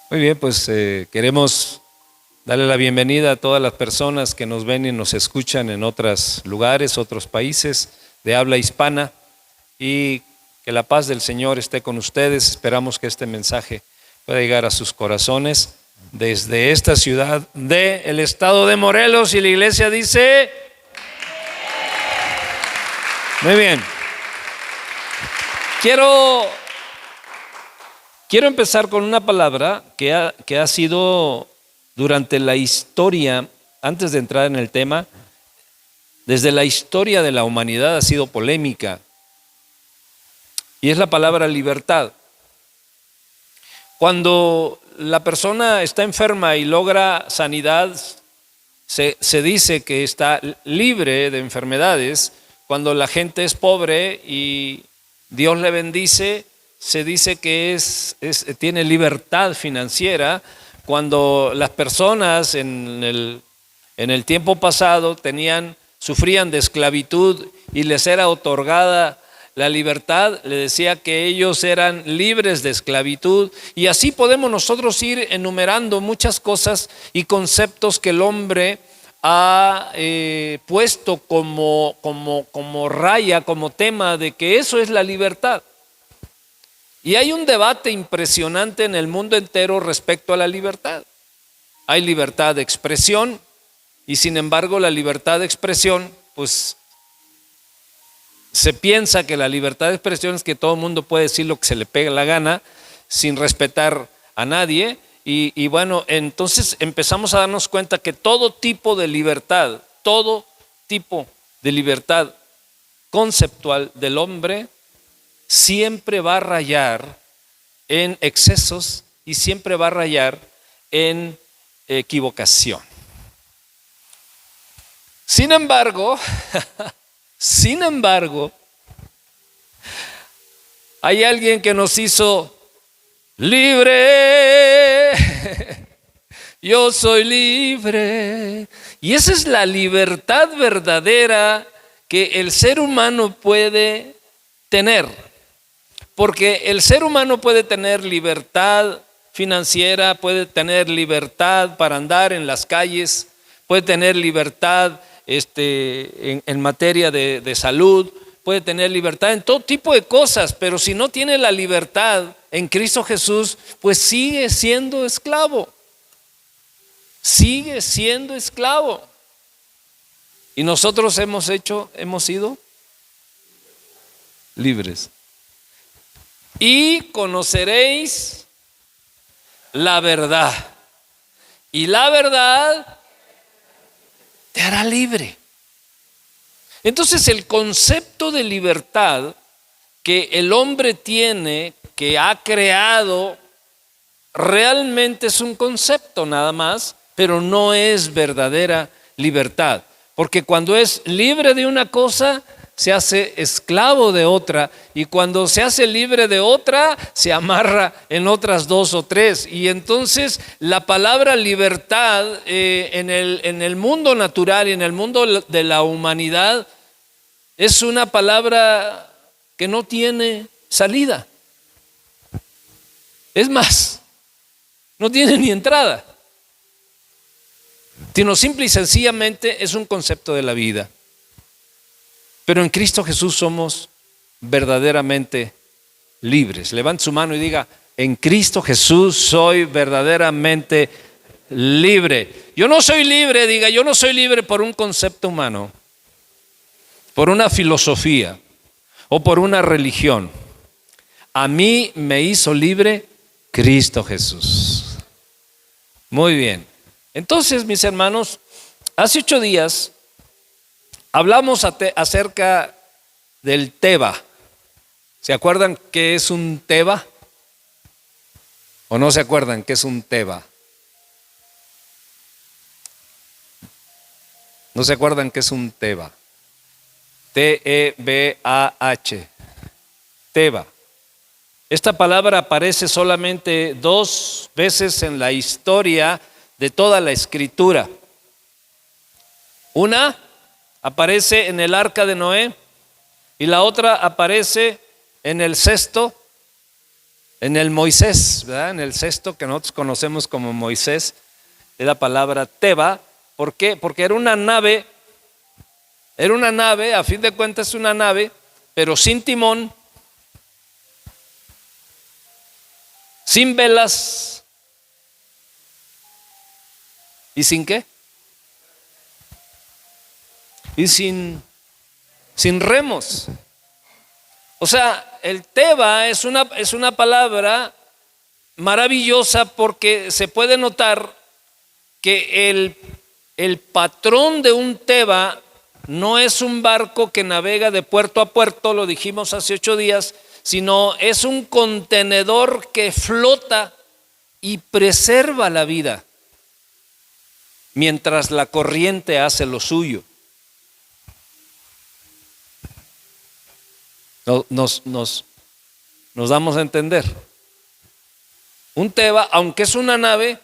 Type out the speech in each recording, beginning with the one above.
Muy bien, pues queremos darle la bienvenida a todas las personas que nos ven y nos escuchan en otros lugares, otros países de habla hispana, y que la paz del Señor esté con ustedes. Esperamos que este mensaje pueda llegar a sus corazones desde esta ciudad del estado de Morelos, y la iglesia dice: muy bien. Quiero empezar con una palabra que ha sido durante la historia, antes de entrar en el tema, desde la historia de la humanidad ha sido polémica, y es la palabra libertad. Cuando la persona está enferma y logra sanidad, se dice que está libre de enfermedades. Cuando la gente es pobre y Dios le bendice, se dice que tiene libertad financiera. Cuando las personas en el tiempo pasado sufrían de esclavitud y les era otorgada la libertad, le decía que ellos eran libres de esclavitud. Y así podemos nosotros ir enumerando muchas cosas y conceptos que el hombre ha puesto como raya, como tema de que eso es la libertad. Y hay un debate impresionante en el mundo entero respecto a la libertad. Hay libertad de expresión, y sin embargo la libertad de expresión, pues se piensa que la libertad de expresión es que todo el mundo puede decir lo que se le pega la gana sin respetar a nadie. Y bueno, entonces empezamos a darnos cuenta que todo tipo de libertad conceptual del hombre siempre va a rayar en excesos y siempre va a rayar en equivocación. Sin embargo, hay alguien que nos hizo libre. Yo soy libre. Y esa es la libertad verdadera que el ser humano puede tener. Porque el ser humano puede tener libertad financiera, puede tener libertad para andar en las calles, puede tener libertad en materia de salud, puede tener libertad en todo tipo de cosas, pero si no tiene la libertad en Cristo Jesús, pues sigue siendo esclavo. Sigue siendo esclavo. Y nosotros hemos sido libres. Y conoceréis la verdad, y la verdad te hará libre. Entonces el concepto de libertad que el hombre tiene, que ha creado, realmente es un concepto nada más, pero no es verdadera libertad. Porque cuando es libre de una cosa, se hace esclavo de otra, y cuando se hace libre de otra, se amarra en otras dos o tres. Y entonces la palabra libertad en el mundo natural y en el mundo de la humanidad es una palabra que no tiene salida. Es más, no tiene ni entrada, sino simple y sencillamente es un concepto de la vida. Pero en Cristo Jesús somos verdaderamente libres. Levante su mano y diga: en Cristo Jesús soy verdaderamente libre. Yo no soy libre, diga, yo no soy libre por un concepto humano, por una filosofía o por una religión. A mí me hizo libre Cristo Jesús. Muy bien. Entonces, mis hermanos, hace 8 días hablamos acerca del teba. ¿Se acuerdan qué es un teba? ¿O no se acuerdan qué es un teba? ¿No se acuerdan qué es un teba? T-E-B-A-H. Teba. Esta palabra aparece solamente 2 veces en la historia de toda la escritura. Una aparece en el arca de Noé, y la otra aparece en el cesto En el Moisés, ¿verdad? En el cesto que nosotros conocemos como Moisés, es la palabra Teba. ¿Por qué? Porque era una nave, a fin de cuentas una nave, pero sin timón, sin velas y sin qué? Y sin remos. O sea, el Teba es una palabra maravillosa porque se puede notar que el patrón de un Teba no es un barco que navega de puerto a puerto, lo dijimos hace 8 días, sino es un contenedor que flota y preserva la vida mientras la corriente hace lo suyo. Nos damos a entender. Un Teba, aunque es una nave,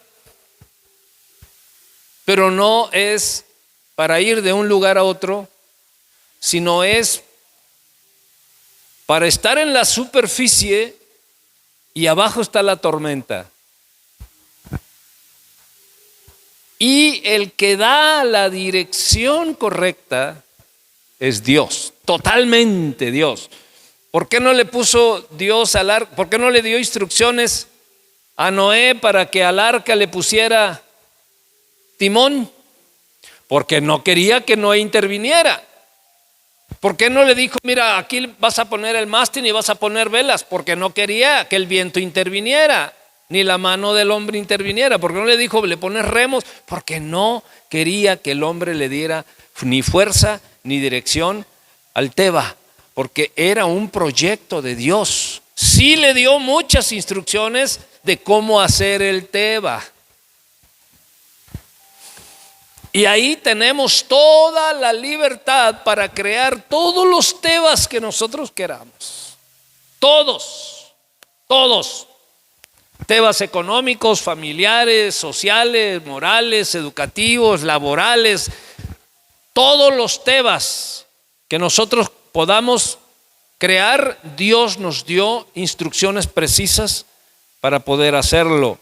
pero no es para ir de un lugar a otro, sino es para estar en la superficie y abajo está la tormenta. Y el que da la dirección correcta es Dios, totalmente Dios. ¿Por qué no le puso Dios al arca? ¿Por qué no le dio instrucciones a Noé para que al arca le pusiera timón? Porque no quería que Noé interviniera. ¿Por qué no le dijo, mira, aquí vas a poner el mástil y vas a poner velas? Porque no quería que el viento interviniera, ni la mano del hombre interviniera. ¿Por qué no le dijo, le pones remos? Porque no quería que el hombre le diera ni fuerza ni dirección al Teba, porque era un proyecto de Dios. Sí le dio muchas instrucciones de cómo hacer el Teba. Y ahí tenemos toda la libertad para crear todos los Tebas que nosotros queramos. Todos. Tebas económicos, familiares, sociales, morales, educativos, laborales. Todos los Tebas que nosotros podamos crear, Dios nos dio instrucciones precisas para poder hacerlo.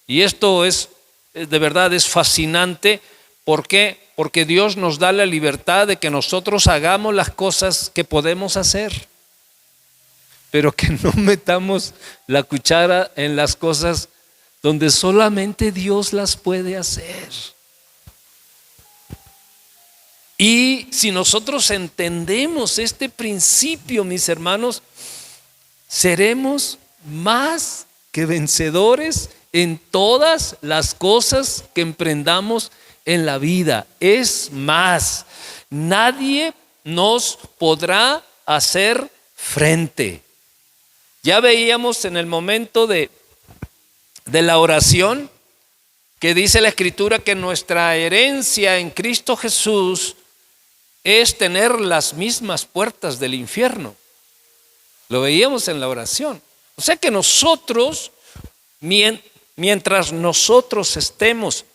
Y esto es, de verdad, es fascinante. ¿Por qué? Porque Dios nos da la libertad de que nosotros hagamos las cosas que podemos hacer, pero que no metamos la cuchara en las cosas donde solamente Dios las puede hacer. Y si nosotros entendemos este principio, mis hermanos, seremos más que vencedores en todas las cosas que emprendamos en la vida. Es más, nadie nos podrá hacer frente. Ya veíamos en el momento de la oración que dice la Escritura que nuestra herencia en Cristo Jesús es tener las mismas puertas del infierno. Lo veíamos en la oración. O sea que nosotros, mientras nosotros estemos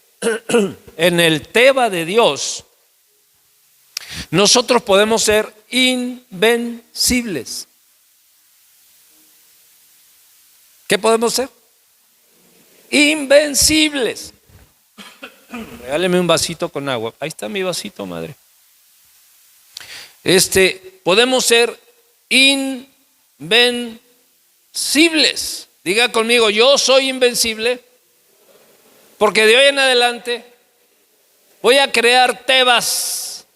en el Teba de Dios, nosotros podemos ser invencibles. ¿Qué podemos ser? Invencibles. Regáleme un vasito con agua. Ahí está mi vasito, madre. Podemos ser invencibles. Diga conmigo, yo soy invencible. Porque de hoy en adelante voy a crear Tebas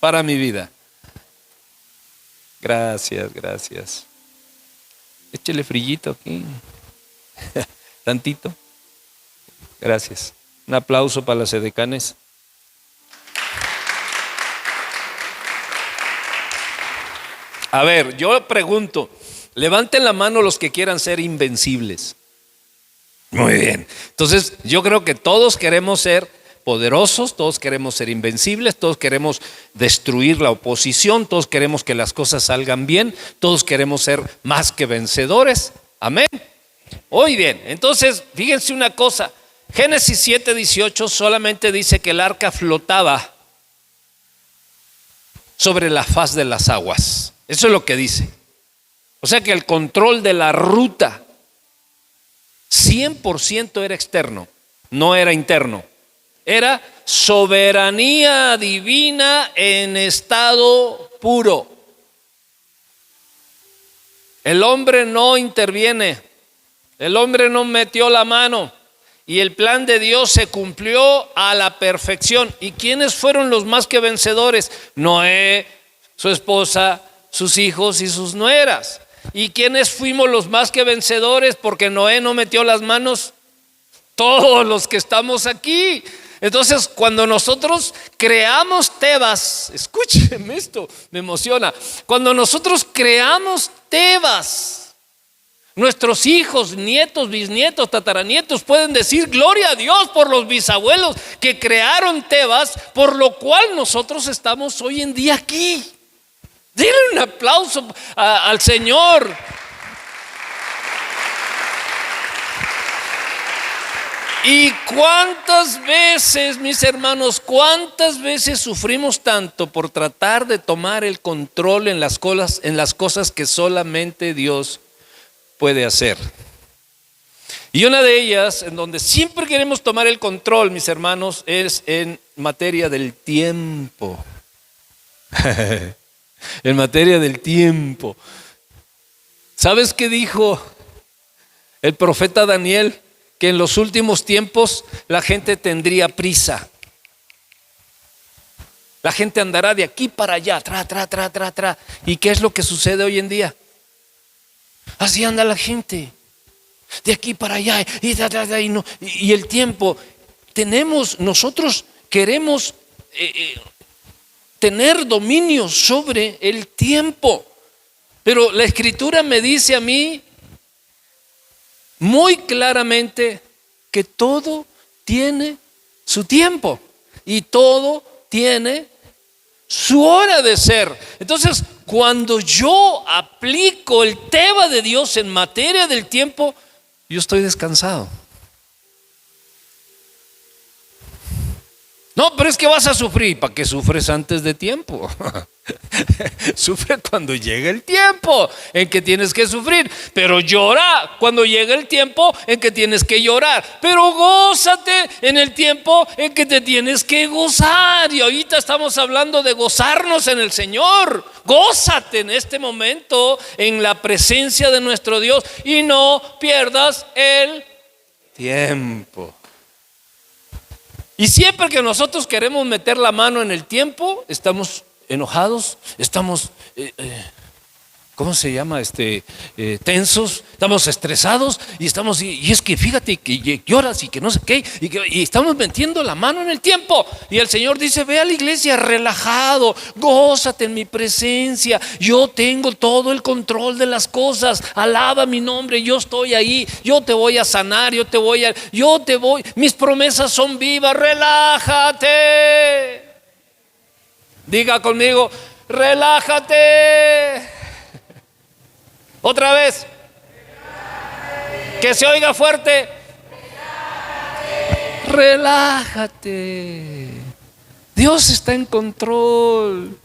para mi vida. Gracias. Échele frillito aquí. Tantito. Gracias. Un aplauso para las edecanes. A ver, yo pregunto, levanten la mano los que quieran ser invencibles. Muy bien. Entonces, yo creo que todos queremos ser poderosos, todos queremos ser invencibles, todos queremos destruir la oposición, todos queremos que las cosas salgan bien, todos queremos ser más que vencedores. Amén. Muy bien. Entonces, fíjense una cosa. Génesis 7:18 solamente dice que el arca flotaba sobre la faz de las aguas. Eso es lo que dice. O sea que el control de la ruta 100% era externo, no era interno. Era soberanía divina en estado puro. El hombre no interviene, el hombre no metió la mano y el plan de Dios se cumplió a la perfección. ¿Y quiénes fueron los más que vencedores? Noé, su esposa, sus hijos y sus nueras. ¿Y quiénes fuimos los más que vencedores porque Noé no metió las manos? Todos los que estamos aquí. Entonces, cuando nosotros creamos Tebas, escúcheme esto, me emociona. Cuando nosotros creamos Tebas, nuestros hijos, nietos, bisnietos, tataranietos pueden decir gloria a Dios por los bisabuelos que crearon Tebas, por lo cual nosotros estamos hoy en día aquí. Denle un aplauso al Señor. Y cuántas veces, mis hermanos, cuántas veces sufrimos tanto por tratar de tomar el control en las cosas que solamente Dios puede hacer. Y una de ellas, en donde siempre queremos tomar el control, mis hermanos, es en materia del tiempo. En materia del tiempo. ¿Sabes qué dijo el profeta Daniel? Que en los últimos tiempos la gente tendría prisa. La gente andará de aquí para allá, tra. ¿Y qué es lo que sucede hoy en día? Así anda la gente, de aquí para allá, y el tiempo. Nosotros queremos tener dominio sobre el tiempo, pero la Escritura me dice a mí muy claramente que todo tiene su tiempo y todo tiene su hora de ser. Entonces, cuando yo aplico el tema de Dios en materia del tiempo, yo estoy descansado. No, pero es que vas a sufrir. ¿Para qué sufres antes de tiempo? Sufre cuando llegue el tiempo en que tienes que sufrir, pero llora cuando llegue el tiempo en que tienes que llorar, pero gózate en el tiempo en que te tienes que gozar. Y ahorita estamos hablando de gozarnos en el Señor. Gózate en este momento en la presencia de nuestro Dios y no pierdas el tiempo. Y siempre que nosotros queremos meter la mano en el tiempo, estamos enojados, estamos, ¿cómo se llama? Tensos, estamos estresados y es que fíjate que lloras y que no sé qué, y estamos metiendo la mano en el tiempo. Y el Señor dice: ve a la iglesia relajado, gózate en mi presencia, yo tengo todo el control de las cosas, alaba mi nombre, yo estoy ahí, yo te voy a sanar, mis promesas son vivas, relájate. Diga conmigo: relájate. Otra vez. Que se oiga fuerte. Relájate. Dios está en control.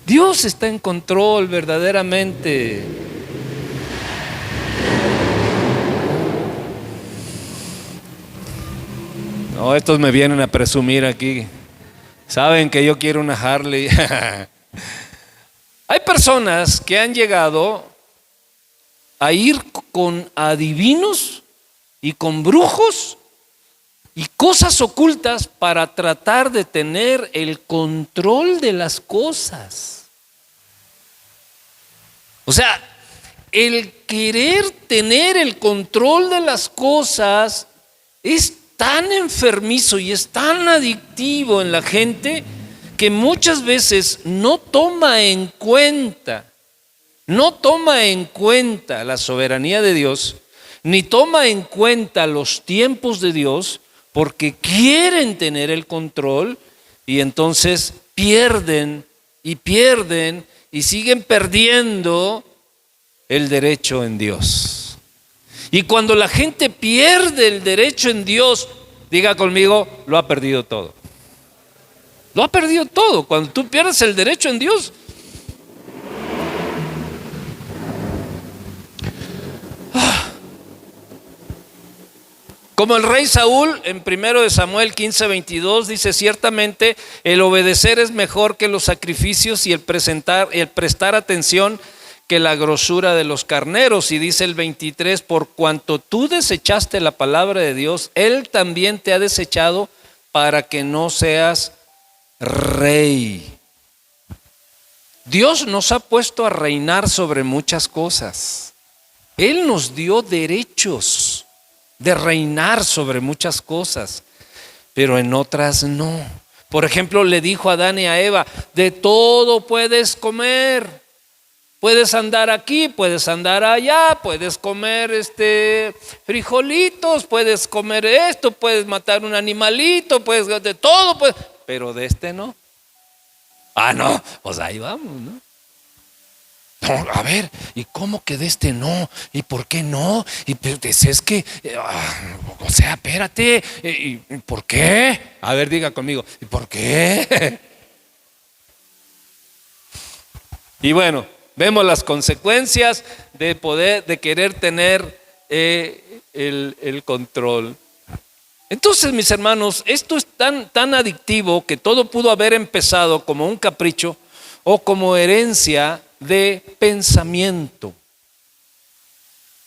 Dios está en control verdaderamente. No, estos me vienen a presumir aquí. Saben que yo quiero una Harley. Hay personas que han llegado a ir con adivinos y con brujos y cosas ocultas para tratar de tener el control de las cosas. O sea, el querer tener el control de las cosas es tan enfermizo y es tan adictivo en la gente que muchas veces no toma en cuenta la soberanía de Dios, ni toma en cuenta los tiempos de Dios, porque quieren tener el control y entonces pierden y siguen perdiendo el derecho en Dios. Y cuando la gente pierde el derecho en Dios, diga conmigo, lo ha perdido todo. Lo ha perdido todo. Cuando tú pierdes el derecho en Dios, Como el rey Saúl, en 1 Samuel 15:22, dice: ciertamente el obedecer es mejor que los sacrificios, y el prestar atención que la grosura de los carneros. Y dice el 23: por cuanto tú desechaste la palabra de Dios, Él también te ha desechado para que no seas rey. Dios nos ha puesto a reinar sobre muchas cosas. Él nos dio derechos de reinar sobre muchas cosas, pero en otras no. Por ejemplo, le dijo a Adán y a Eva: de todo puedes comer, puedes andar aquí, puedes andar allá, puedes comer frijolitos, puedes comer esto, puedes matar un animalito, puedes de todo, pero de este no. No, pues ahí vamos, ¿no? No, a ver, ¿y cómo que de este no? ¿Y por qué no? Y pues es que, o sea, espérate, ¿y por qué? A ver, diga conmigo, ¿y por qué? Y bueno, vemos las consecuencias de querer tener el control. Entonces, mis hermanos, esto es tan adictivo que todo pudo haber empezado como un capricho o como herencia de pensamiento,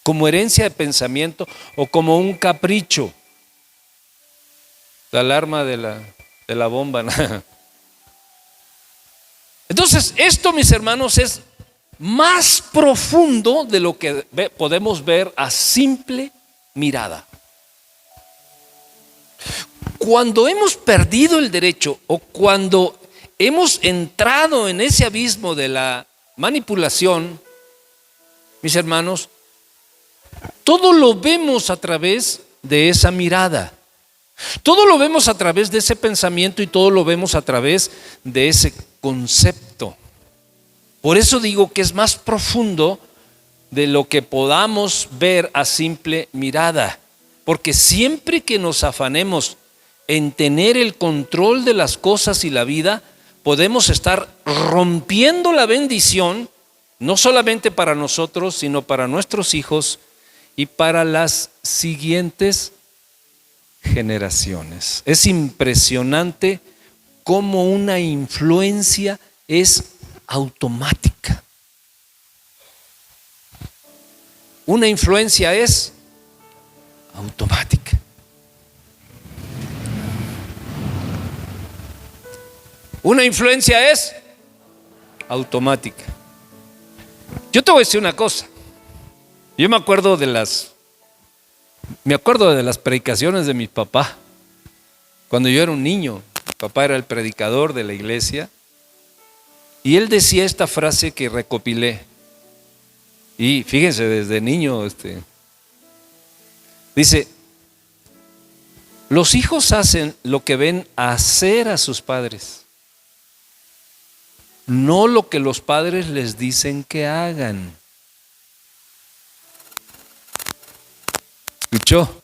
como herencia de pensamiento o como un capricho. La alarma de la bomba. Entonces, esto, mis hermanos, es más profundo de lo que podemos ver a simple mirada. Cuando hemos perdido el derecho o cuando hemos entrado en ese abismo de la manipulación, mis hermanos, todo lo vemos a través de esa mirada. Todo lo vemos a través de ese pensamiento y todo lo vemos a través de ese concepto. Por eso digo que es más profundo de lo que podamos ver a simple mirada. Porque siempre que nos afanemos en tener el control de las cosas y la vida, podemos estar rompiendo la bendición, no solamente para nosotros, sino para nuestros hijos y para las siguientes generaciones. Es impresionante cómo una influencia es automática. Una influencia es automática. Una influencia es automática. Yo te voy a decir una cosa. Yo me acuerdo de las predicaciones de mi papá. Cuando yo era un niño, mi papá era el predicador de la iglesia y él decía esta frase que recopilé. Y fíjense, desde niño, dice: los hijos hacen lo que ven hacer a sus padres, no lo que los padres les dicen que hagan. ¿Escuchó?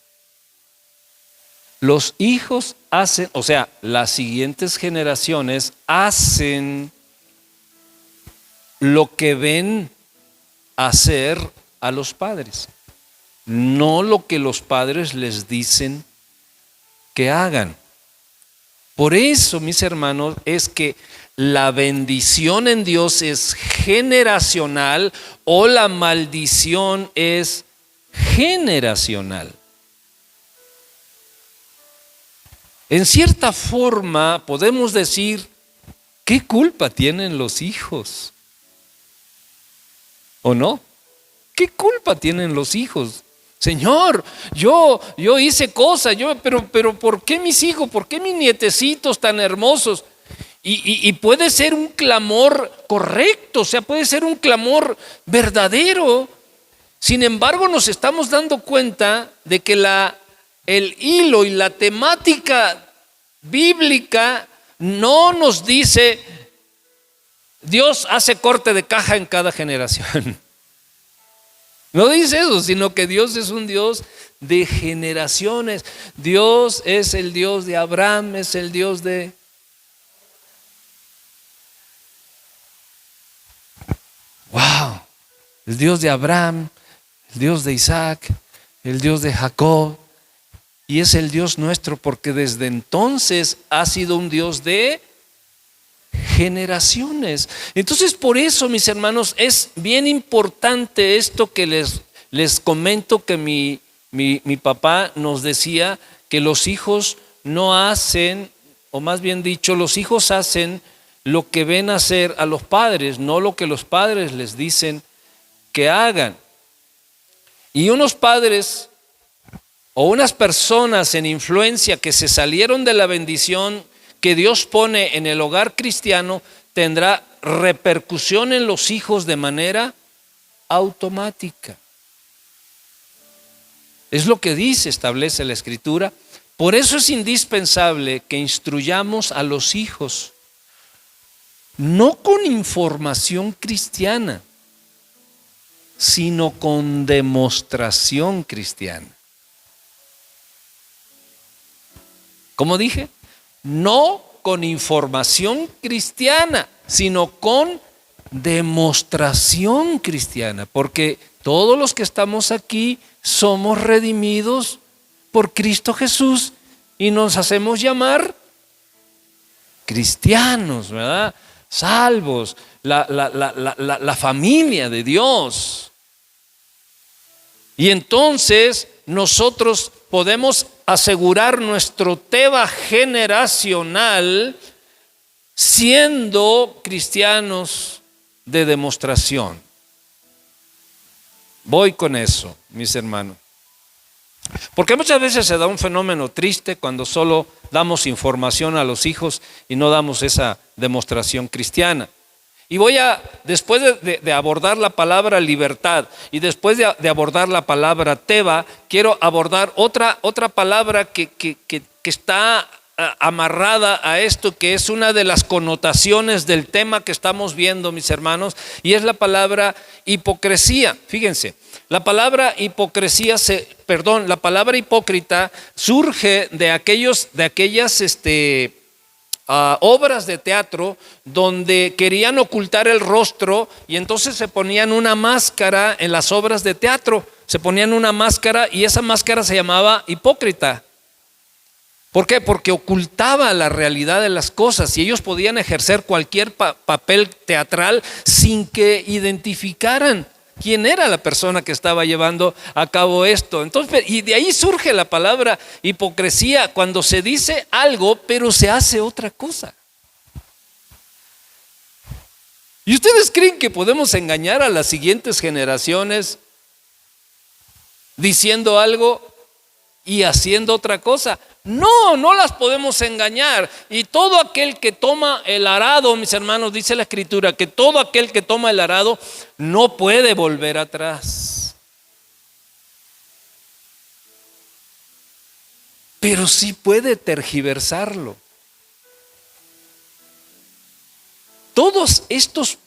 Los hijos hacen, o sea, las siguientes generaciones hacen lo que ven hacer a los padres, no lo que los padres les dicen que hagan. Por eso, mis hermanos, es que la bendición en Dios es generacional o la maldición es generacional. En cierta forma podemos decir: ¿qué culpa tienen los hijos? ¿O no? ¿Qué culpa tienen los hijos? Señor, yo hice cosas, pero ¿por qué mis hijos? ¿Por qué mis nietecitos tan hermosos? Y puede ser un clamor correcto, o sea, puede ser un clamor verdadero. Sin embargo, nos estamos dando cuenta de que el hilo y la temática bíblica no nos dice: Dios hace corte de caja en cada generación. No dice eso, sino que Dios es un Dios de generaciones. Dios es el Dios de Abraham, es el Dios de... ¡Wow! El Dios de Abraham, el Dios de Isaac, el Dios de Jacob. y es el Dios nuestro, porque desde entonces ha sido un Dios de generaciones. Entonces, por eso, mis hermanos, es bien importante esto que les comento, que mi papá nos decía, que los hijos no hacen, o más bien dicho, los hijos hacen lo que ven hacer a los padres, no lo que los padres les dicen que hagan. Y unos padres o unas personas en influencia que se salieron de la bendición que Dios pone en el hogar cristiano, tendrá repercusión en los hijos de manera automática. Es lo que dice, establece la Escritura. Por eso es indispensable que instruyamos a los hijos, no con información cristiana, sino con demostración cristiana. ¿Cómo dije? No con información cristiana, sino con demostración cristiana, porque todos los que estamos aquí somos redimidos por Cristo Jesús y nos hacemos llamar cristianos, ¿verdad? Salvos, la familia de Dios. Y entonces nosotros podemos asegurar nuestro teba generacional siendo cristianos de demostración. Voy con eso, mis hermanos. Porque muchas veces se da un fenómeno triste cuando solo damos información a los hijos y no damos esa demostración cristiana. Y voy a, después de abordar la palabra libertad y después de abordar la palabra teba, quiero abordar otra palabra que está amarrada a esto, que es una de las connotaciones del tema que estamos viendo, mis hermanos, y es la palabra hipocresía. Fíjense, la palabra hipocresía, la palabra hipócrita surge de aquellas obras de teatro donde querían ocultar el rostro y entonces se ponían una máscara en las obras de teatro, se ponían una máscara y esa máscara se llamaba hipócrita. ¿Por qué? Porque ocultaba la realidad de las cosas y ellos podían ejercer cualquier papel teatral sin que identificaran quién era la persona que estaba llevando a cabo esto. Entonces, y de ahí surge la palabra hipocresía, cuando se dice algo pero se hace otra cosa. ¿Y ustedes creen que podemos engañar a las siguientes generaciones diciendo algo y haciendo otra cosa? No, no las podemos engañar. Y todo aquel que toma el arado, mis hermanos, dice la Escritura, que todo aquel que toma el arado no puede volver atrás. Pero sí puede tergiversarlo. Todos estos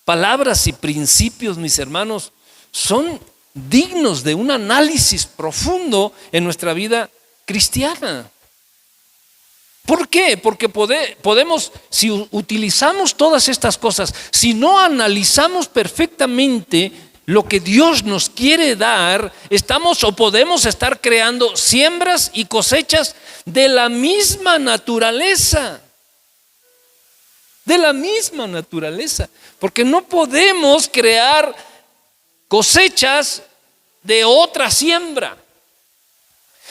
palabras y principios, mis hermanos, son dignos de un análisis profundo en nuestra vida cristiana. ¿Por qué? Porque podemos, si utilizamos todas estas cosas, si no analizamos perfectamente lo que Dios nos quiere dar, estamos o podemos estar creando siembras y cosechas de la misma naturaleza. De la misma naturaleza. Porque no podemos crear cosechas de otra siembra,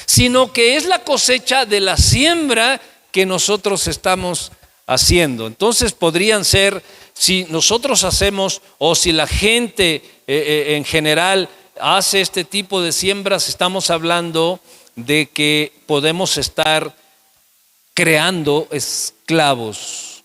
sino que es la cosecha de la siembra que nosotros estamos haciendo. Entonces podrían ser, si nosotros hacemos o si la gente en general hace este tipo de siembras, estamos hablando de que podemos estar creando esclavos.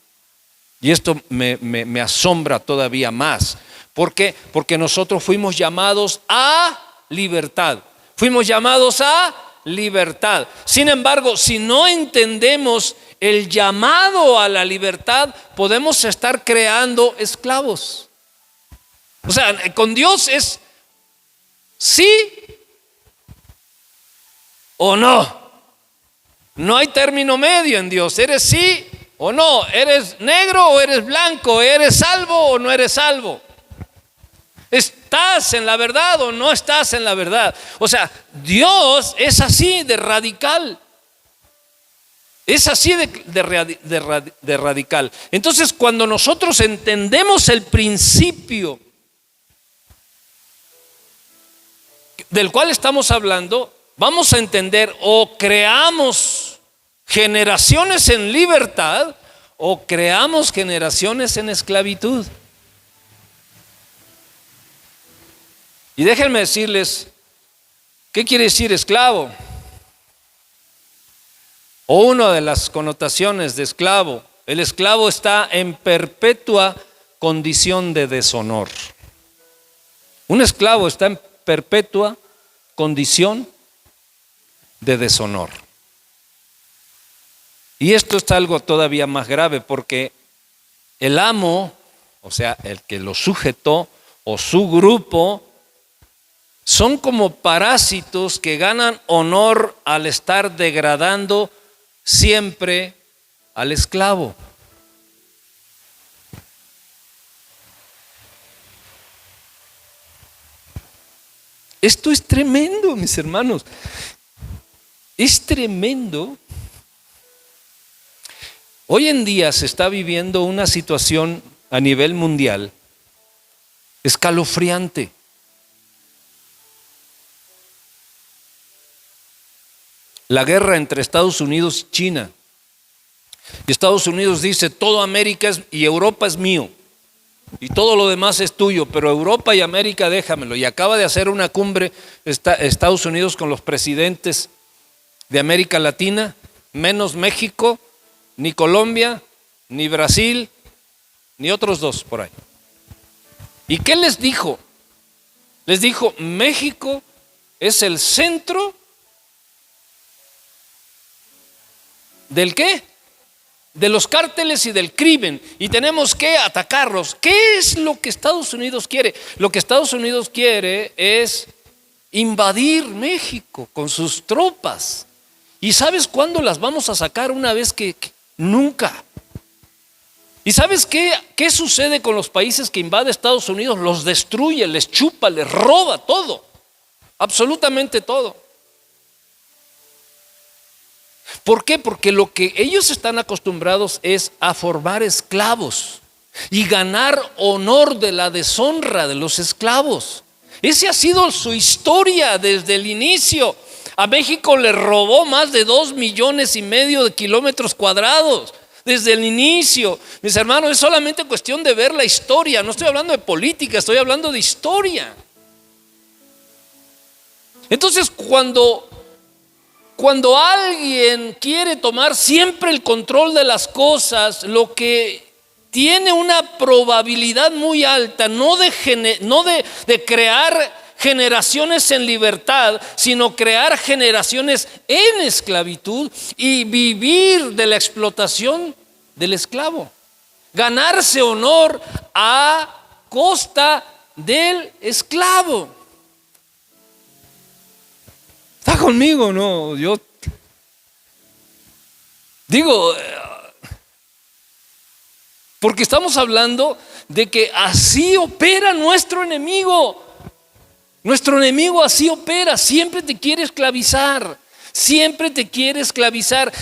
Y esto me asombra todavía más. ¿Por qué? Porque nosotros fuimos llamados a libertad. Fuimos llamados a libertad. Sin embargo, si no entendemos el llamado a la libertad, podemos estar creando esclavos. O sea, con Dios es sí o no. No hay término medio en Dios. Eres sí o no. Eres negro o eres blanco. Eres salvo o no eres salvo. ¿Estás en la verdad o no estás en la verdad? O sea, Dios es así de radical. Es así de radical. Entonces, cuando nosotros entendemos el principio del cual estamos hablando, vamos a entender o creamos generaciones en libertad o creamos generaciones en esclavitud. Y déjenme decirles, ¿qué quiere decir esclavo? O una de las connotaciones de esclavo. El esclavo está en perpetua condición de deshonor. Un esclavo está en perpetua condición de deshonor. Y esto es algo todavía más grave porque el amo, o sea, el que lo sujetó o su grupo, son como parásitos que ganan honor al estar degradando siempre al esclavo. Esto es tremendo, mis hermanos. Es tremendo. Hoy en día se está viviendo una situación a nivel mundial escalofriante. La guerra entre Estados Unidos y China. Y Estados Unidos dice, toda América y Europa es mío. Y todo lo demás es tuyo, pero Europa y América déjamelo. Y acaba de hacer una cumbre Estados Unidos con los presidentes de América Latina, menos México, ni Colombia, ni Brasil, ni otros dos por ahí. ¿Y qué les dijo? Les dijo, México es el centro ¿del qué? De los cárteles y del crimen, y tenemos que atacarlos. ¿Qué es lo que Estados Unidos quiere? Lo que Estados Unidos quiere es invadir México con sus tropas. ¿Y sabes cuándo las vamos a sacar? Una vez que nunca. ¿Y sabes qué sucede con los países que invade Estados Unidos? Los destruye, les chupa, les roba todo, absolutamente todo. ¿Por qué? Porque lo que ellos están acostumbrados es a formar esclavos y ganar honor de la deshonra de los esclavos. Esa ha sido su historia desde el inicio. A México le robó más de 2,5 millones de kilómetros cuadrados desde el inicio. Mis hermanos, es solamente cuestión de ver la historia. No estoy hablando de política, estoy hablando de historia. Entonces, cuando alguien quiere tomar siempre el control de las cosas, lo que tiene una probabilidad muy alta, no de crear generaciones en libertad, sino crear generaciones en esclavitud y vivir de la explotación del esclavo. Ganarse honor a costa del esclavo. ¿Está conmigo o no? Yo digo, porque estamos hablando de que así opera nuestro enemigo. Nuestro enemigo así opera, siempre te quiere esclavizar,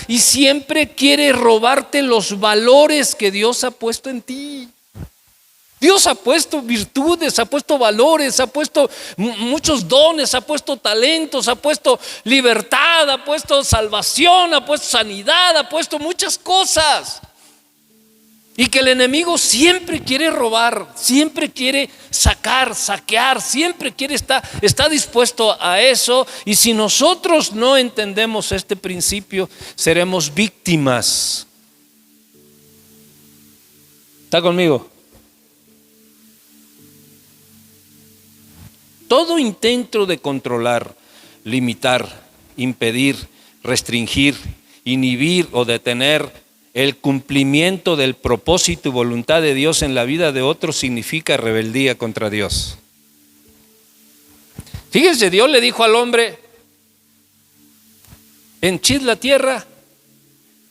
y siempre quiere robarte los valores que Dios ha puesto en ti. Dios ha puesto virtudes, ha puesto valores, ha puesto muchos dones, ha puesto talentos, ha puesto libertad, ha puesto salvación, ha puesto sanidad, ha puesto muchas cosas. Y que el enemigo siempre quiere robar, siempre quiere saquear, siempre está dispuesto a eso. Y si nosotros no entendemos este principio, seremos víctimas. ¿Está conmigo? Todo intento de controlar, limitar, impedir, restringir, inhibir o detener el cumplimiento del propósito y voluntad de Dios en la vida de otros significa rebeldía contra Dios. Fíjense, Dios le dijo al hombre: henchid la tierra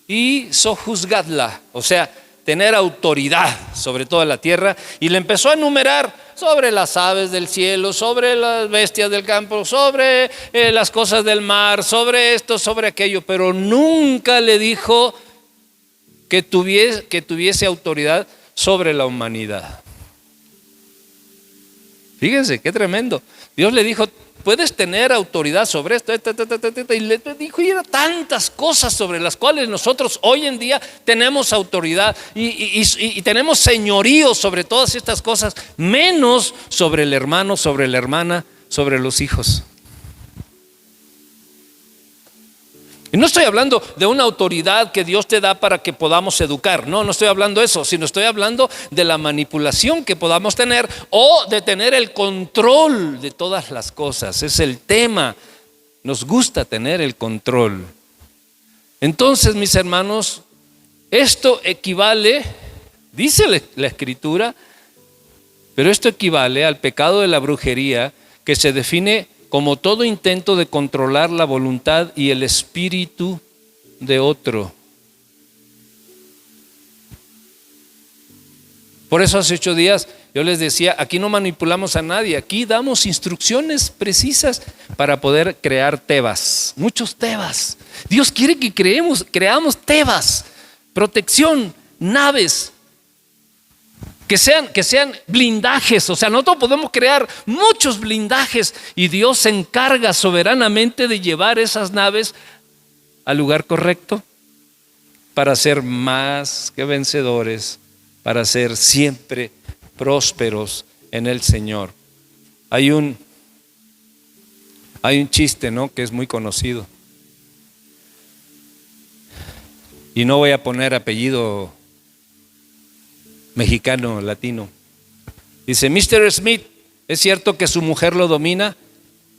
y sojuzgadla, o sea, tener autoridad sobre toda la tierra, y le empezó a enumerar sobre las aves del cielo, sobre las bestias del campo, sobre las cosas del mar, sobre esto, sobre aquello, pero nunca le dijo que tuviese autoridad sobre la humanidad. Fíjense qué tremendo. Dios le dijo: puedes tener autoridad sobre esto, y le dijo, y eran tantas cosas sobre las cuales nosotros hoy en día tenemos autoridad y tenemos señorío sobre todas estas cosas, menos sobre el hermano, sobre la hermana, sobre los hijos. Y no estoy hablando de una autoridad que Dios te da para que podamos educar, no estoy hablando de eso, sino estoy hablando de la manipulación que podamos tener o de tener el control de todas las cosas. Es el tema, nos gusta tener el control. Entonces, mis hermanos, esto equivale, dice la Escritura, pero esto equivale al pecado de la brujería, que se define como todo intento de controlar la voluntad y el espíritu de otro. Por eso hace 8 días yo les decía, aquí no manipulamos a nadie, aquí damos instrucciones precisas para poder crear tebas, muchos tebas. Dios quiere que creamos tebas, protección, naves, que sean blindajes. O sea, nosotros podemos crear muchos blindajes y Dios se encarga soberanamente de llevar esas naves al lugar correcto para ser más que vencedores, para ser siempre prósperos en el Señor. Hay un chiste, ¿no?, que es muy conocido, y no voy a poner apellido mexicano, latino. Dice: Mr. Smith, ¿es cierto que su mujer lo domina?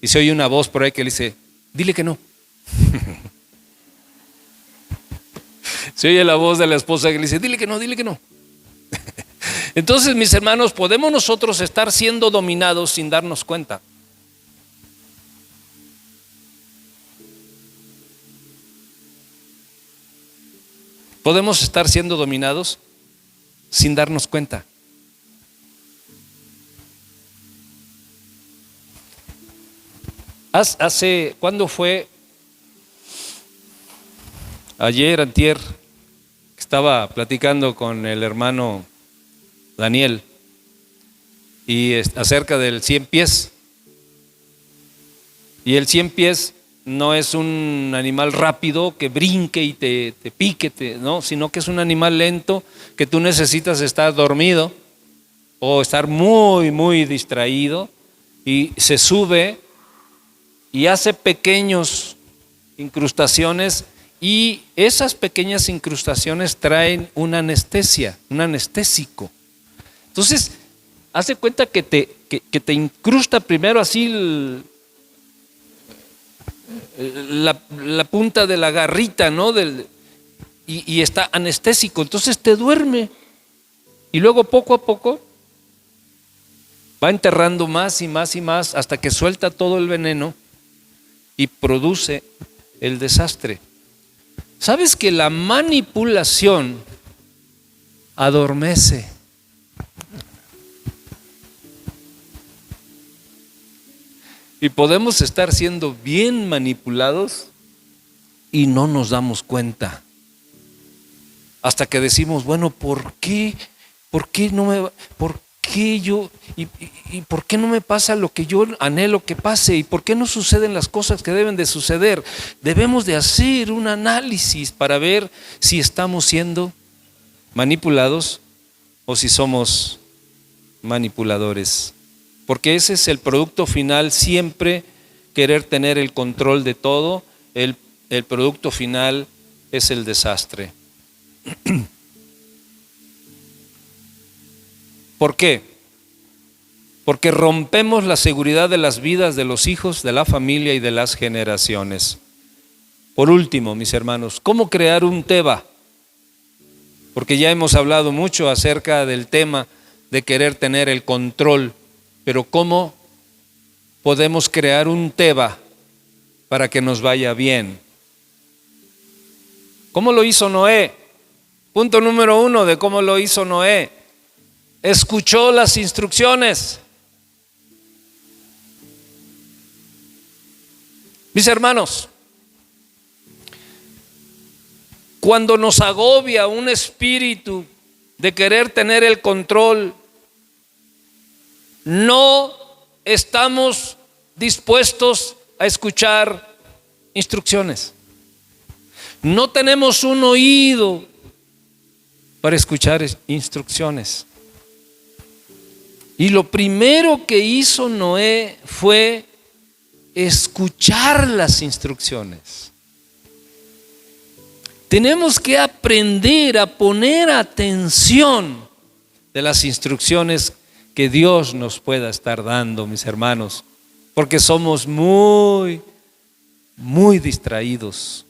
Y se oye una voz por ahí que le dice: dile que no. Se oye la voz de la esposa que le dice: dile que no, dile que no. Entonces, mis hermanos, podemos nosotros estar siendo dominados sin darnos cuenta. Podemos estar siendo dominados sin darnos cuenta. ¿Cuándo fue? Ayer, antier, estaba platicando con el hermano Daniel y acerca del 100 pies. Y el 100 pies no es un animal rápido que brinque y te pique, no, sino que es un animal lento que tú necesitas estar dormido o estar muy, muy distraído, y se sube y hace pequeñas incrustaciones, y esas pequeñas incrustaciones traen una anestesia, un anestésico. Entonces, hace cuenta que te incrusta primero así la punta de la garrita, ¿no? Y está anestésico, entonces te duerme, y luego poco a poco va enterrando más y más y más hasta que suelta todo el veneno y produce el desastre. ¿Sabes que la manipulación adormece? Y podemos estar siendo bien manipulados y no nos damos cuenta. Hasta que decimos: bueno, ¿por qué yo y por qué no me pasa lo que yo anhelo que pase? ¿Y por qué no suceden las cosas que deben de suceder? Debemos de hacer un análisis para ver si estamos siendo manipulados o si somos manipuladores. Porque ese es el producto final, siempre querer tener el control de todo. El producto final es el desastre. ¿Por qué? Porque rompemos la seguridad de las vidas de los hijos, de la familia y de las generaciones. Por último, mis hermanos, ¿cómo crear un teba? Porque ya hemos hablado mucho acerca del tema de querer tener el control. Pero ¿cómo podemos crear un teba para que nos vaya bien? ¿Cómo lo hizo Noé? Punto número 1 de cómo lo hizo Noé: escuchó las instrucciones. Mis hermanos, cuando nos agobia un espíritu de querer tener el control, no estamos dispuestos a escuchar instrucciones. No tenemos un oído para escuchar instrucciones. Y lo primero que hizo Noé fue escuchar las instrucciones. Tenemos que aprender a poner atención de las instrucciones que Dios nos pueda estar dando, mis hermanos, porque somos muy distraídos.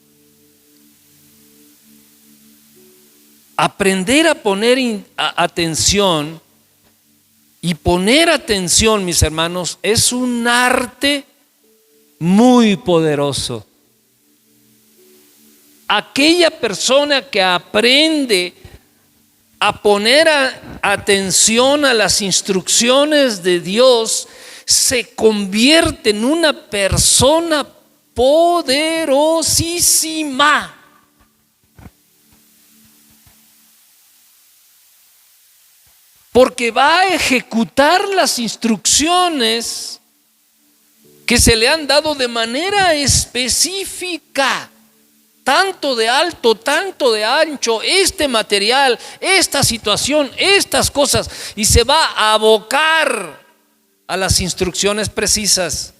Aprender a poner atención, y poner atención, mis hermanos, es un arte muy poderoso. Aquella persona que aprende a poner atención a las instrucciones de Dios se convierte en una persona poderosísima. Porque va a ejecutar las instrucciones que se le han dado de manera específica, tanto de alto, tanto de ancho, este material, esta situación, estas cosas, y se va a abocar a las instrucciones precisas.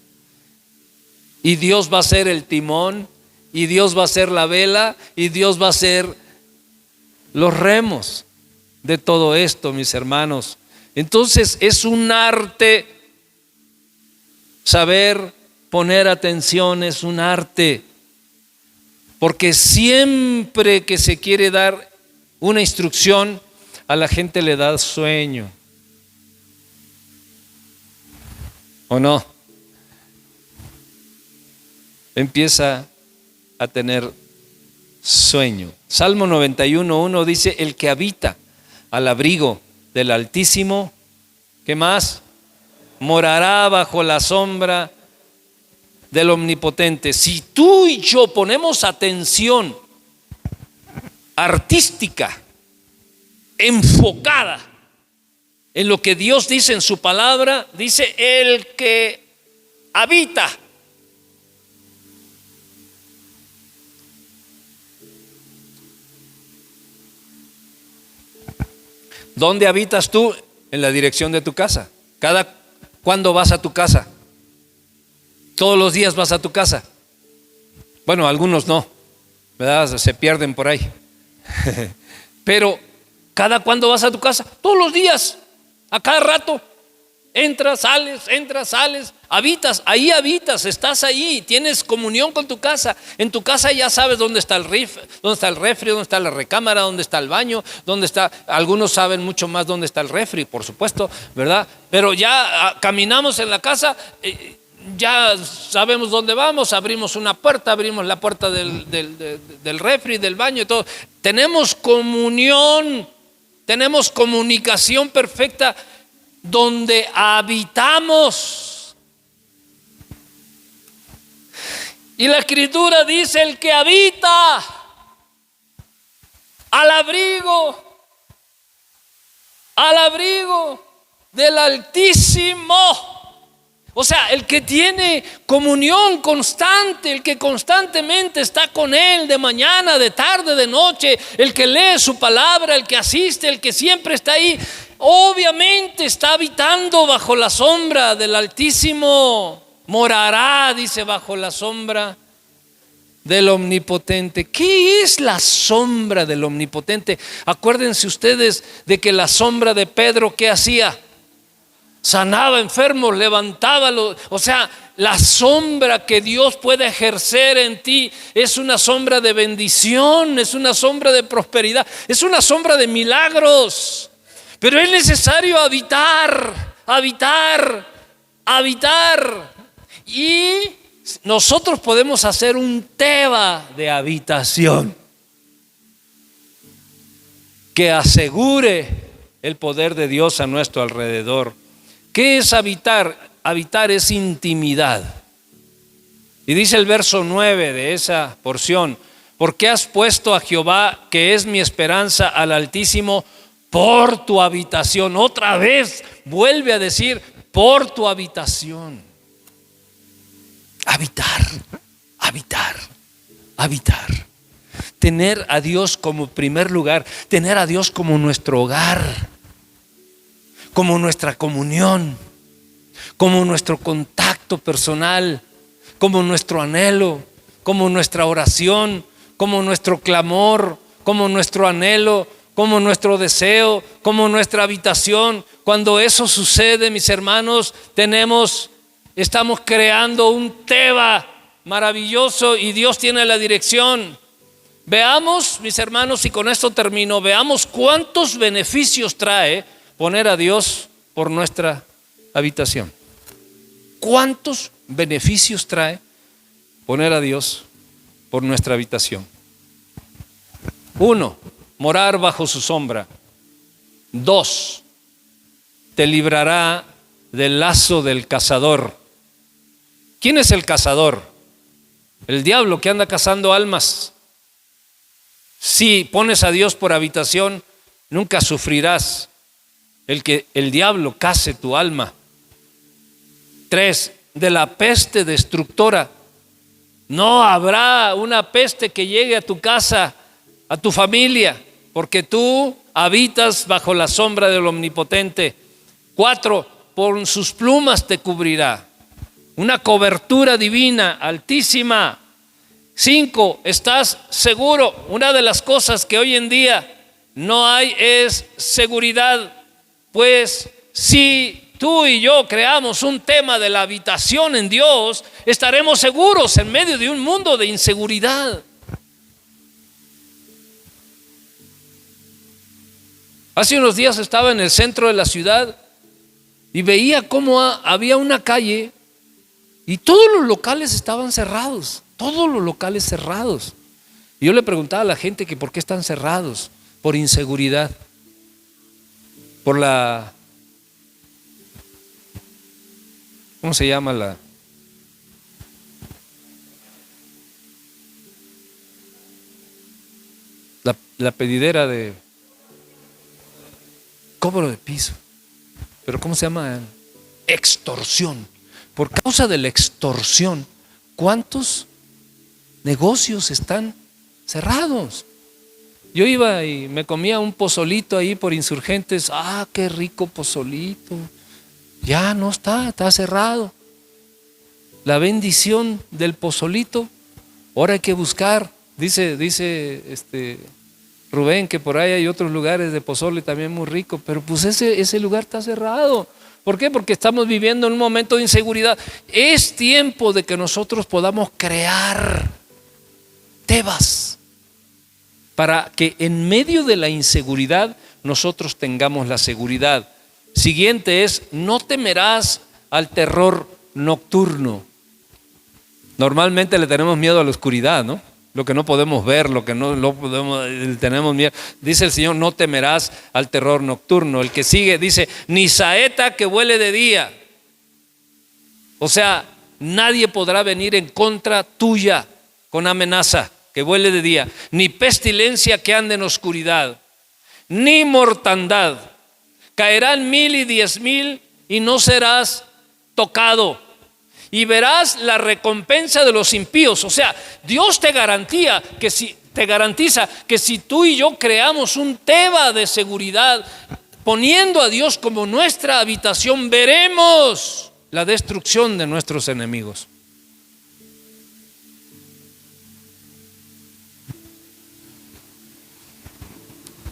Y Dios va a ser el timón, y Dios va a ser la vela, y Dios va a ser los remos de todo esto, mis hermanos. Entonces es un arte. Saber poner atención es un arte, porque siempre que se quiere dar una instrucción, a la gente le da sueño. ¿O no? Empieza a tener sueño. Salmo 91:1 dice: el que habita al abrigo del Altísimo, ¿qué más? Morará bajo la sombra del Omnipotente. Si tú y yo ponemos atención artística, enfocada en lo que Dios dice en su palabra, dice: el que habita. ¿Dónde habitas tú? En la dirección de tu casa. ¿Cuándo vas a tu casa? ¿Todos los días vas a tu casa? Bueno, algunos no, ¿verdad? Se pierden por ahí. Pero ¿cada cuándo vas a tu casa? Todos los días, a cada rato. Entras, sales, habitas, ahí habitas, estás ahí, tienes comunión con tu casa. En tu casa ya sabes dónde está el refri, dónde está la recámara, dónde está el baño, dónde está. Algunos saben mucho más dónde está el refri, por supuesto, ¿verdad? Pero ya caminamos en la casa, ya sabemos dónde vamos, abrimos una puerta, abrimos la puerta del refri, del baño y todo. Tenemos comunión, tenemos comunicación perfecta donde habitamos. Y la Escritura dice: el que habita al abrigo del Altísimo. O sea, el que tiene comunión constante, el que constantemente está con Él de mañana, de tarde, de noche, el que lee su palabra, el que asiste, el que siempre está ahí, obviamente está habitando bajo la sombra del Altísimo. Morará, dice, bajo la sombra del Omnipotente. ¿Qué es la sombra del Omnipotente? Acuérdense ustedes de que la sombra de Pedro, ¿qué hacía? Sanaba enfermos, levantaba los, o sea, la sombra que Dios puede ejercer en ti es una sombra de bendición, es una sombra de prosperidad, es una sombra de milagros. Pero es necesario habitar. Y nosotros podemos hacer un teba de habitación. que asegure el poder de Dios a nuestro alrededor. ¿Qué es habitar? Habitar es intimidad. Y dice el verso 9 de esa porción: porque has puesto a Jehová, que es mi esperanza, al Altísimo, por tu habitación. Otra vez vuelve a decir, por tu habitación. Habitar, habitar, habitar. Tener a Dios como primer lugar, tener a Dios como nuestro hogar, como nuestra comunión, como nuestro contacto personal, como nuestro anhelo, como nuestra oración, como nuestro clamor, como nuestro anhelo, como nuestro deseo, como nuestra habitación. Cuando eso sucede, mis hermanos, estamos creando un Teba maravilloso y Dios tiene la dirección. Veamos, mis hermanos, y con esto termino, veamos cuántos beneficios trae poner a Dios por nuestra habitación. ¿Cuántos beneficios trae poner a Dios por nuestra habitación? 1, morar bajo su sombra. 2, te librará del lazo del cazador. ¿Quién es el cazador? El diablo, que anda cazando almas. Si pones a Dios por habitación, nunca sufrirás el que el diablo caze tu alma. 3, de la peste destructora. No habrá una peste que llegue a tu casa, a tu familia, porque tú habitas bajo la sombra del Omnipotente. 4, por sus plumas te cubrirá. Una cobertura divina, altísima. 5, estás seguro. Una de las cosas que hoy en día no hay es seguridad. Pues si tú y yo creamos un tema de la habitación en Dios, estaremos seguros en medio de un mundo de inseguridad. Hace unos días estaba en el centro de la ciudad y veía cómo había una calle y todos los locales estaban cerrados. Todos los locales cerrados. Y yo le preguntaba a la gente que por qué están cerrados. Por inseguridad. Por la... ¿Cómo se llama la pedidera de cobro de piso? Pero ¿cómo se llama? Extorsión. Por causa de la extorsión, ¿cuántos negocios están cerrados? Yo iba y me comía un pozolito ahí por Insurgentes. Ah, qué rico pozolito. Ya no está cerrado. La bendición del pozolito, ahora hay que buscar. Dice Rubén que por ahí hay otros lugares de pozole también muy rico, pero pues ese lugar está cerrado. ¿Por qué? Porque estamos viviendo en un momento de inseguridad. Es tiempo de que nosotros podamos crear Tebas para que en medio de la inseguridad nosotros tengamos la seguridad. Siguiente es: no temerás al terror nocturno. Normalmente le tenemos miedo a la oscuridad, ¿no? Lo que no podemos ver, lo que no podemos, tenemos miedo. Dice el Señor: no temerás al terror nocturno. El que sigue dice: ni saeta que vuele de día. O sea, nadie podrá venir en contra tuya con amenaza que vuele de día, ni pestilencia que ande en oscuridad, ni mortandad. Caerán 1000 y 10,000 y no serás tocado. Y verás la recompensa de los impíos. O sea, Dios te garantiza que si tú y yo creamos un Teba de seguridad, poniendo a Dios como nuestra habitación, veremos la destrucción de nuestros enemigos.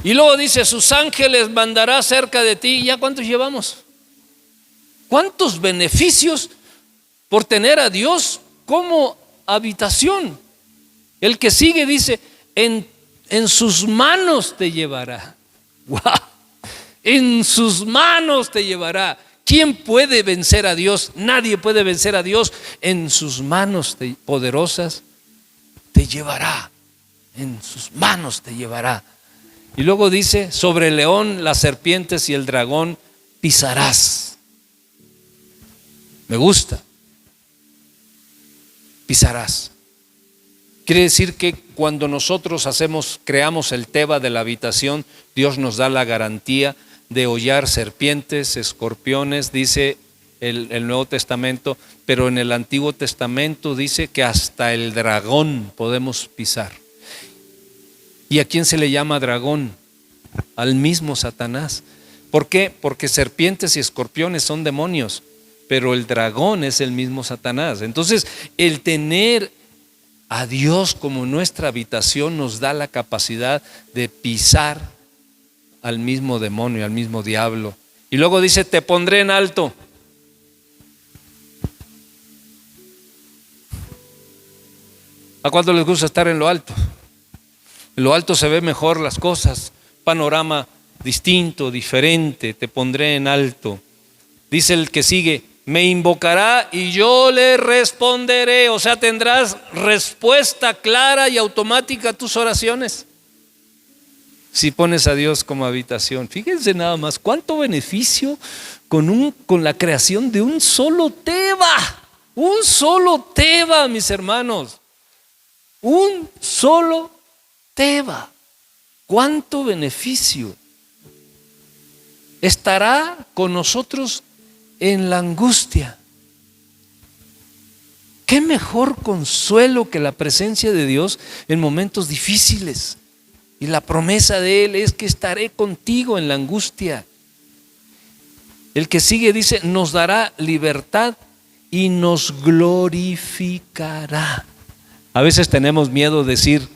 Y luego dice: sus ángeles mandará cerca de ti. ¿Ya cuántos llevamos? ¿Cuántos beneficios por tener a Dios como habitación? El que sigue dice: en sus manos te llevará. ¡Wow! En sus manos te llevará. ¿Quién puede vencer a Dios? Nadie puede vencer a Dios. En sus manos poderosas te llevará. En sus manos te llevará. Y luego dice, sobre el león, las serpientes y el dragón pisarás. Me gusta. Pisarás. Quiere decir que cuando nosotros creamos el teba de la habitación, Dios nos da la garantía de hollar serpientes, escorpiones, dice el Nuevo Testamento, pero en el Antiguo Testamento dice que hasta el dragón podemos pisar. ¿Y a quién se le llama dragón? Al mismo Satanás. ¿Por qué? Porque serpientes y escorpiones son demonios, pero el dragón es el mismo Satanás. Entonces, el tener a Dios como nuestra habitación nos da la capacidad de pisar al mismo demonio, al mismo diablo. Y luego dice, te pondré en alto. ¿A cuánto les gusta estar en lo alto? En lo alto se ve mejor las cosas, panorama distinto, diferente, te pondré en alto. Dice el que sigue, me invocará y yo le responderé. O sea, tendrás respuesta clara y automática a tus oraciones si pones a Dios como habitación. Fíjense nada más cuánto beneficio con la creación de un solo teba. Un solo teba, mis hermanos. Un solo teba. Cuánto beneficio. Estará con nosotros en la angustia. ¿Qué mejor consuelo que la presencia de Dios en momentos difíciles? Y la promesa de Él es que estaré contigo en la angustia. El que sigue dice, nos dará libertad y nos glorificará. A veces tenemos miedo de decir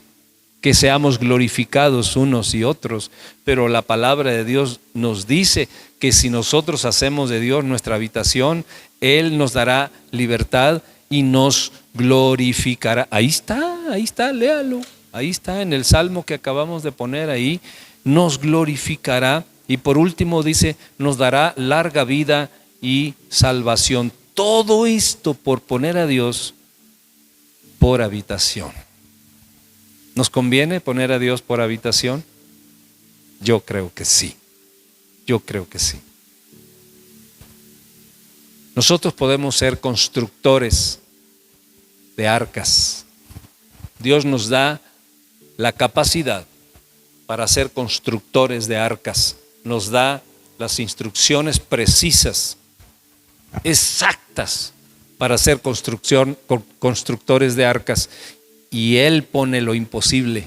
que seamos glorificados unos y otros, pero la palabra de Dios nos dice que si nosotros hacemos de Dios nuestra habitación, Él nos dará libertad y nos glorificará. Ahí está, léalo. Ahí está en el salmo que acabamos de poner ahí, nos glorificará. Y por último dice, nos dará larga vida y salvación. Todo esto por poner a Dios por habitación. ¿Nos conviene poner a Dios por habitación? Yo creo que sí. Yo creo que sí. Nosotros podemos ser constructores de arcas. Dios nos da la capacidad para ser constructores de arcas. Nos da las instrucciones precisas, exactas, para ser constructores de arcas. Y Él pone lo imposible.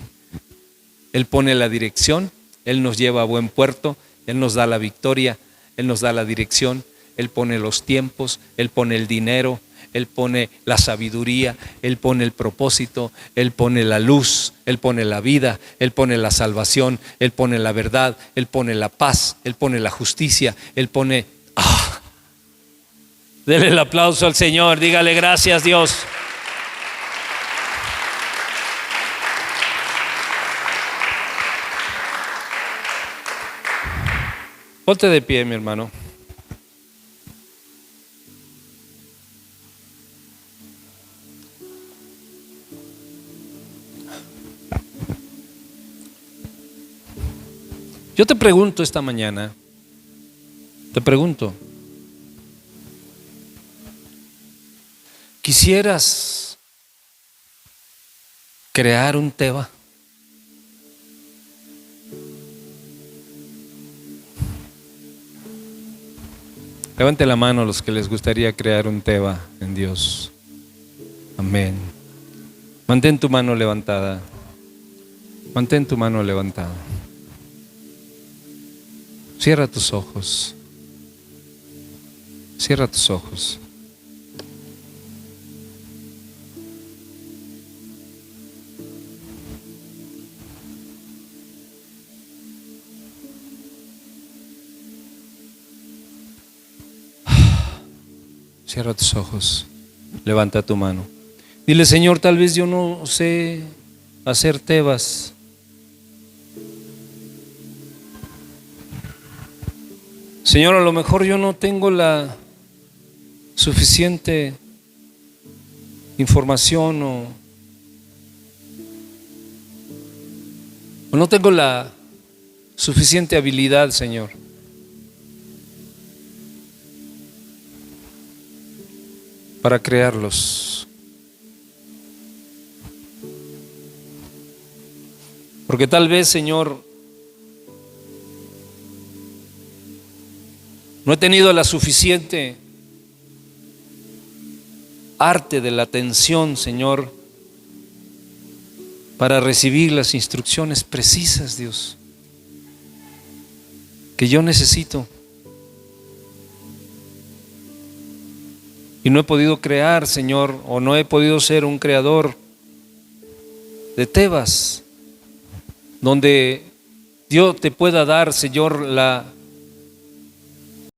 Él pone la dirección, Él nos lleva a buen puerto, Él nos da la victoria, Él nos da la dirección, Él pone los tiempos, Él pone el dinero, Él pone la sabiduría, Él pone el propósito, Él pone la luz, Él pone la vida, Él pone la salvación, Él pone la verdad, Él pone la paz, Él pone la justicia, Él pone... Dele el aplauso al Señor, dígale gracias Dios. Ponte de pie, mi hermano. Yo te pregunto esta mañana, ¿quisieras crear un teba? Levante la mano los que les gustaría crear un teba en Dios. Amén. Mantén tu mano levantada. Mantén tu mano levantada. Cierra tus ojos. Cierra tus ojos. Cierra tus ojos. Levanta tu mano. Dile, Señor, tal vez yo no sé hacer tebas. Señor, a lo mejor yo no tengo la suficiente información o no tengo la suficiente habilidad, Señor. Para crearlos. Porque tal vez, Señor, no he tenido la suficiente arte de la atención, Señor, para recibir las instrucciones precisas, Dios, que yo necesito. Y no he podido crear, Señor, o no he podido ser un creador de Tebas, donde Dios te pueda dar, Señor, la